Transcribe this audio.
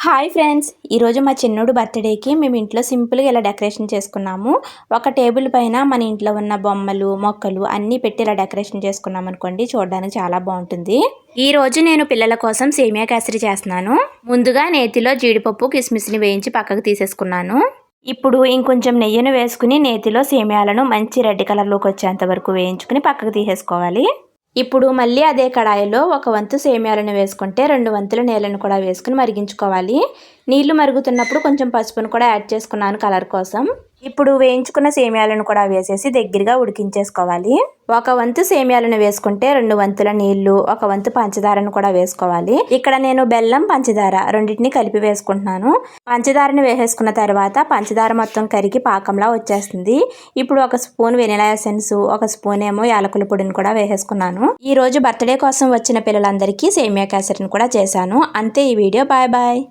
Hi friends, ఈరోజు మా చిన్నోడు బర్త్డేకి మేము ఇంట్లో సింపుల్గా ఇలా డెకరేషన్ చేసుకున్నాము. ఒక టేబుల్ పైన మన ఇంట్లో ఉన్న బొమ్మలు, మొక్కలు అన్నీ పెట్టి ఇలా డెకరేషన్ చేసుకున్నాం అనుకోండి, చూడడానికి చాలా బాగుంటుంది. ఈ రోజు నేను పిల్లల కోసం సేమియా కేసరి చేస్తున్నాను. ముందుగా నేతిలో జీడిపప్పు, కిస్మిస్ని వేయించి పక్కకు తీసేసుకున్నాను. ఇప్పుడు ఇంకొంచెం నెయ్యిని వేసుకుని నేతిలో సేమియాలను మంచి రెడ్ కలర్లోకి వచ్చేంత వరకు వేయించుకుని పక్కకు తీసేసుకోవాలి. ఇప్పుడు మళ్ళీ అదే కడాయిలో ఒక వంతు సేమియాలను వేసుకుంటే 2 వంతుల నీళ్ళను కూడా వేసుకుని మరిగించుకోవాలి. నీళ్లు మరుగుతున్నప్పుడు కొంచెం పసుపును కూడా యాడ్ చేసుకున్నాను కలర్ కోసం. ఇప్పుడు వేయించుకున్న సేమియాలను కూడా వేసేసి దగ్గరగా ఉడికించేసుకోవాలి. ఒక వంతు సేమియాలను వేసుకుంటే 2 వంతుల నీళ్లు, ఒక వంతు పంచదారను కూడా వేసుకోవాలి. ఇక్కడ నేను బెల్లం, పంచదార రెండింటిని కలిపి వేసుకుంటున్నాను. పంచదారని వేసేసుకున్న తర్వాత పంచదార మొత్తం కరిగి పాకంలా వచ్చేస్తుంది. ఇప్పుడు ఒక స్పూన్ వెనిలా ఎసెన్స్, ఒక స్పూన్ ఏమో యాలకుల పొడిని కూడా వేసేసుకున్నాను. ఈ రోజు బర్త్డే కోసం వచ్చిన పిల్లలందరికీ సేమియా కేసరిని కూడా చేశాను. అంతే ఈ వీడియో. Bye bye.